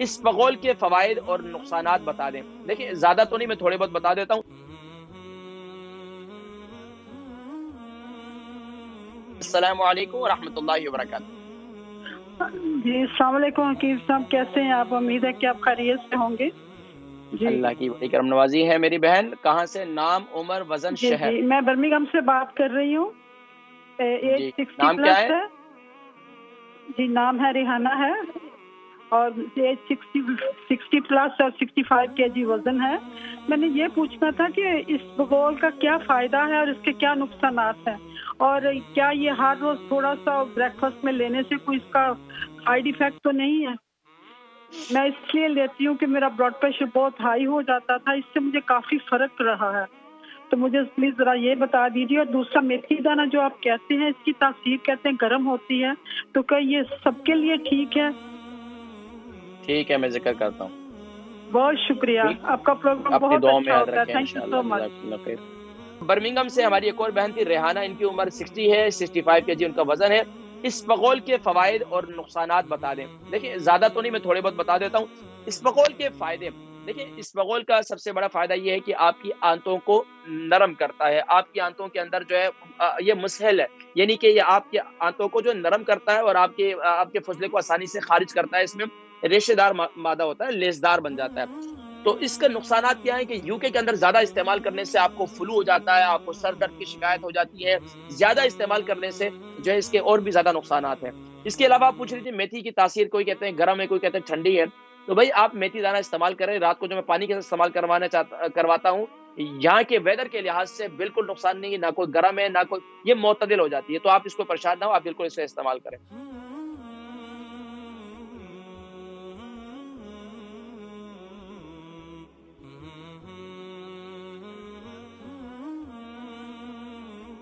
اس بغول کے فوائد اور نقصانات بتا دیں. دیکھیں زیادہ تو نہیں، میں تھوڑے بہت بتا دیتا ہوں. السلام علیکم ورحمۃ اللہ وبرکاتہ. جی السلام علیکم حکیم صاحب، کیسے ہیں آپ؟ امید ہے کہ آپ خیریت سے ہوں گے. جی اللہ کی بڑی کرم نوازی ہے. میری بہن کہاں سے؟ نام، عمر، وزن، جی شہر. جی میں برمنگھم سے بات کر رہی ہوں. ایج جی 60 نام کیا پلس ہے؟ ہے. جی نام ہے ریحانہ ہے، اور ایج 60 پلس اور 65 کے جی وزن ہے. میں نے یہ پوچھنا تھا کہ اس بغول کا کیا فائدہ ہے اور اس کے کیا نقصانات ہیں، اور کیا یہ ہر روز تھوڑا سا بریک فاسٹ میں لینے سے کوئی اس کا سائیڈ ایفیکٹ تو نہیں ہے؟ میں اس لیے لیتی ہوں کہ میرا بلڈ پریشر بہت ہائی ہو جاتا تھا، اس سے مجھے کافی فرق رہا ہے. تو مجھے پلیز ذرا یہ بتا دیجیے. اور دوسرا میتھی دانہ جو آپ کہتے ہیں اس کی تاثیر کہتے ہیں گرم ہوتی ہے، تو کیا یہ سب کے لیے ٹھیک ہے؟ ٹھیک ہے، میں ذکر کرتا ہوں. بہت شکریہ، ٹھیک، آپ کا پروگرام اپنی بہت دعاؤں میں اچھا یاد ہوتا ہے. رکھیں تھینک یو انشاءاللہ. سو مچ. جزاک اللہ خیر. برمنگھم سے ہماری ایک اور بہن تھی ریحانہ، ان کی عمر 60 ہے، 65 کے جی ان کا وزن ہے. اس بغول کے فوائد اور نقصانات بتا دیں. دیکھیں زیادہ تو نہیں، میں تھوڑے بہت بتا دیتا ہوں. اس بغول کے فائدے. دیکھیں اس بغول کا سب سے بڑا فائدہ یہ ہے کہ آپ کی آنتوں کو نرم کرتا ہے. آپ کی آنتوں کے اندر جو ہے یہ مسہل ہے، یعنی کہ یہ آپ کی آنتوں کو جو نرم کرتا ہے اور آپ کے فضلے کو آسانی سے خارج کرتا ہے. اس میں ریشے دار مادہ ہوتا ہے، لیسدار بن جاتا ہے. تو اس کے نقصانات کیا ہیں کہ یوکے کے اندر زیادہ استعمال کرنے سے آپ کو فلو ہو جاتا ہے، آپ کو سر درد کی شکایت ہو جاتی ہے. زیادہ استعمال کرنے سے جو ہے اس کے اور بھی زیادہ نقصانات ہیں. اس کے علاوہ آپ پوچھ رہی تھی میتھی کی تاثیر، کوئی کہتے ہیں گرم ہے، کوئی کہتے ہیں ٹھنڈی ہے. تو بھائی آپ میتھی دانہ استعمال کریں. رات کو جو میں پانی کے ساتھ استعمال کرواتا ہوں، یہاں کے ویدر کے لحاظ سے بالکل نقصان نہیں ہے، نہ کوئی گرم ہے نہ کوئی، یہ معتدل ہو جاتی ہے. تو آپ اس کو پریشان نہ ہو، آپ بالکل اسے استعمال کریں.